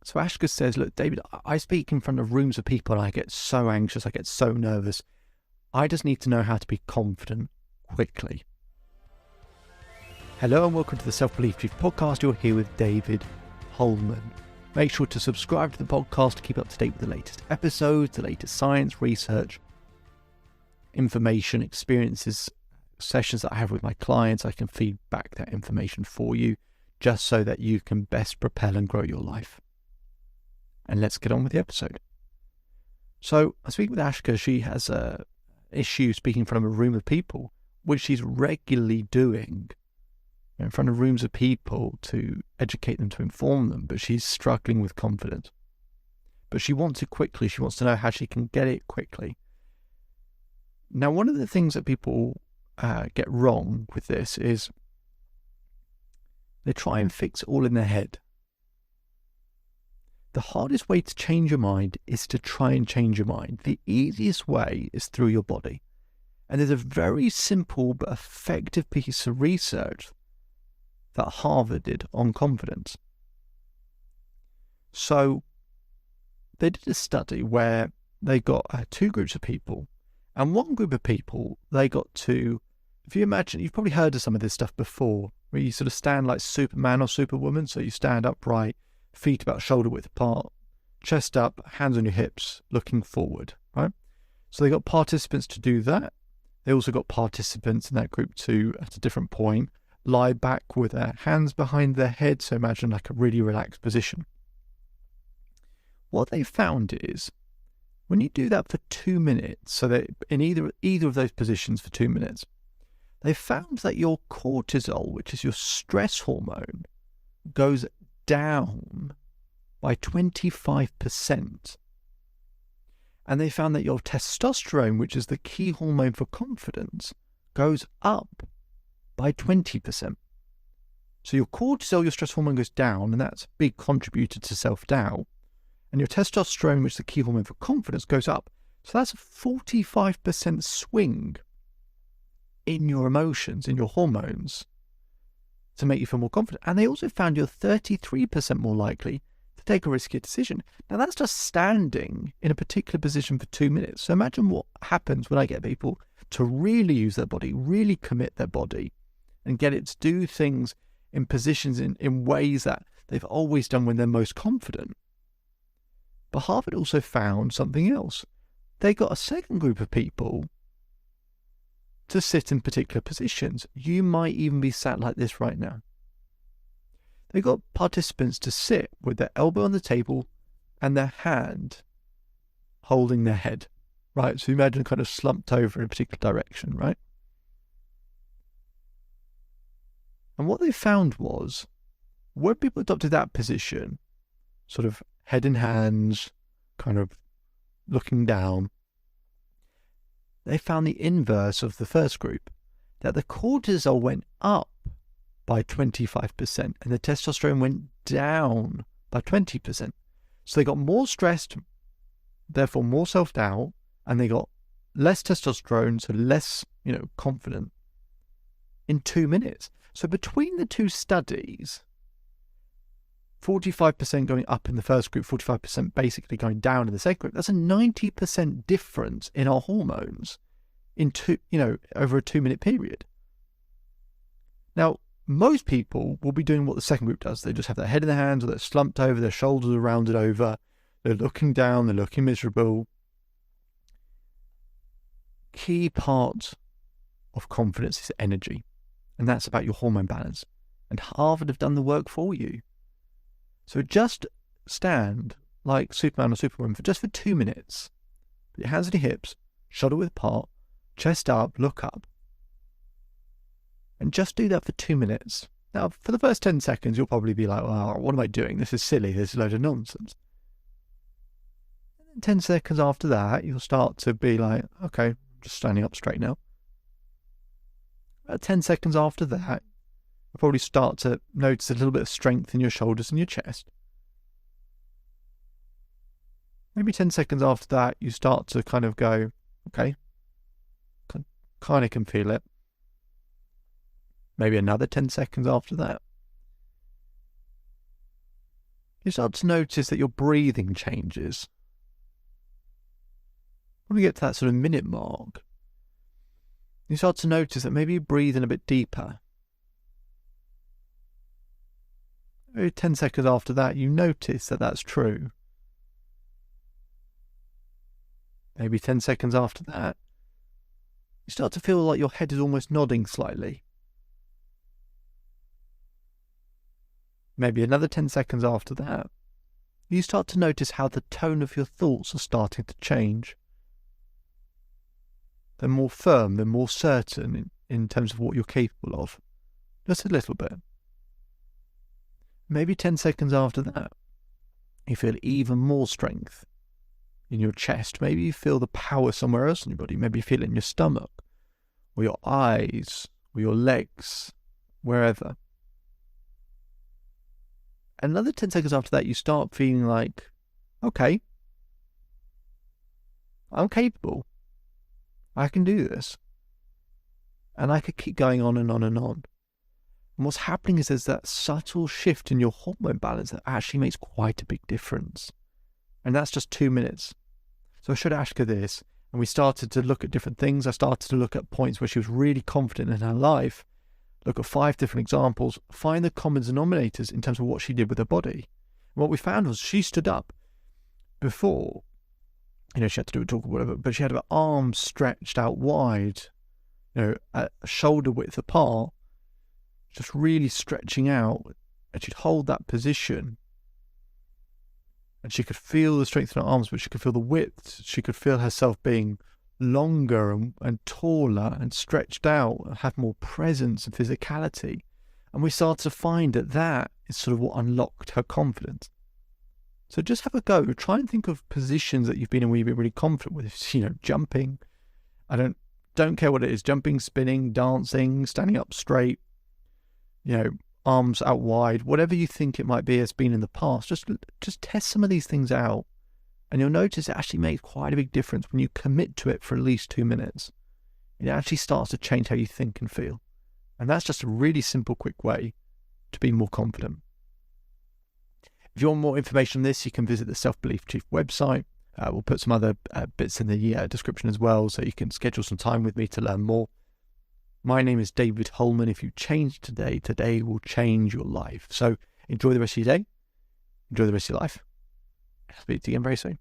So Ashka says, look, David, I speak in front of rooms of people and I get so anxious, I get so nervous. I just need to know how to be confident quickly. Hello and welcome to the Self-Belief Chief podcast. You're here with David Holman. Make sure to subscribe to the podcast to keep up to date with the latest episodes, the latest science, research, information, experiences, sessions that I have with my clients. I can feed back that information for you just so that you can best propel and grow your life. And let's get on with the episode. So I speak with Ashka. She has a issue speaking in front of a room of people, which she's regularly doing in front of rooms of people to educate them, to inform them, but she's struggling with confidence. But she wants it quickly. She wants to know how she can get it quickly. Now, one of the things that people get wrong with this is they try and fix it all in their head. The hardest way to change your mind is to try and change your mind. The easiest way is through your body. And there's a very simple but effective piece of research that Harvard did on confidence. So they did a study where they got two groups of people. And one group of people, they got to, if you imagine, you've probably heard of some of this stuff before, where you sort of stand like Superman or Superwoman. So you stand upright, feet about shoulder width apart, chest up, hands on your hips, looking forward, right? So they got participants to do that. They also got participants in that group to, at a different point, lie back with their hands behind their head. So imagine like a really relaxed position. What they found is when you do that for 2 minutes, so that in either of those positions for 2 minutes, they found that your cortisol, which is your stress hormone, goes down by 25%. And they found that your testosterone, which is the key hormone for confidence, goes up by 20%. So your cortisol, your stress hormone, goes down, and that's a big contributor to self-doubt. And your testosterone, which is the key hormone for confidence, goes up. So that's a 45% swing in your emotions, in your hormones, to make you feel more confident. And they also found you're 33% more likely to take a riskier decision. Now, that's just standing in a particular position for 2 minutes. So imagine what happens when I get people to really use their body, really commit their body, and get it to do things in positions in ways that they've always done when they're most confident. But Harvard also found something else. They got a second group of people to sit in particular positions. You might even be sat like this right now. They got participants to sit with their elbow on the table and their hand holding their head, right? So imagine kind of slumped over in a particular direction, right? And what they found was when people adopted that position, sort of head in hands, kind of looking down, they found the inverse of the first group, that the cortisol went up by 25% and the testosterone went down by 20%. So they got more stressed, therefore more self-doubt, and they got less testosterone, so less, confident in 2 minutes. So between the two studies, 45% going up in the first group, 45% basically going down in the second group. That's a 90% difference in our hormones in over a 2 minute period. Now, most people will be doing what the second group does. They just have their head in their hands, or they're slumped over, their shoulders are rounded over, they're looking down, they're looking miserable. Key part of confidence is energy, and that's about your hormone balance. And Harvard have done the work for you. So just stand like Superman or Superwoman for 2 minutes. Put your hands on your hips, shoulder width apart, chest up, look up. And just do that for 2 minutes. Now, for the first 10 seconds, you'll probably be like, well, what am I doing? This is silly. This is a load of nonsense. And then 10 seconds after that, you'll start to be like, okay, I'm just standing up straight now. About 10 seconds after that, you'll probably start to notice a little bit of strength in your shoulders and your chest. Maybe 10 seconds after that, you start to kind of go, okay, kind of can feel it. Maybe another 10 seconds after that. you start to notice that your breathing changes. When we get to that sort of minute mark, you start to notice that maybe you breathe in a bit deeper. Maybe 10 seconds after that, you notice that that's true. Maybe 10 seconds after that, you start to feel like your head is almost nodding slightly. Maybe another 10 seconds after that, you start to notice how the tone of your thoughts are starting to change. They're more firm, they're more certain in terms of what you're capable of. Just a little bit. Maybe 10 seconds after that, you feel even more strength in your chest. Maybe you feel the power somewhere else in your body. Maybe you feel it in your stomach, or your eyes, or your legs, wherever. Another 10 seconds after that, you start feeling like, okay, I'm capable. I can do this. And I could keep going on and on and on. And what's happening is there's that subtle shift in your hormone balance that actually makes quite a big difference. And that's just 2 minutes. So I showed Ashka this, and we started to look at different things. I started to look at points where she was really confident in her life, look at 5 different examples, find the common denominators in terms of what she did with her body. And what we found was she stood up before, she had to do a talk or whatever, but she had her arms stretched out wide, at shoulder width apart, just really stretching out, and she'd hold that position. And she could feel the strength in her arms, but she could feel the width. She could feel herself being longer and taller and stretched out and have more presence and physicality. And we started to find that is sort of what unlocked her confidence. So just have a go. Try and think of positions that you've been in where you've been really confident with. Jumping. I don't care what it is. Jumping, spinning, dancing, standing up straight, arms out wide, whatever you think it might be has been in the past. Just test some of these things out, and you'll notice it actually makes quite a big difference when you commit to it for at least 2 minutes. It actually starts to change how you think and feel. And that's just a really simple, quick way to be more confident. If you want more information on this, you can visit the Self-Belief Chief website. We'll put some other bits in the description as well, so you can schedule some time with me to learn more. My name is David Holman. If you change today, today will change your life. So enjoy the rest of your day. Enjoy the rest of your life. I'll speak to you again very soon.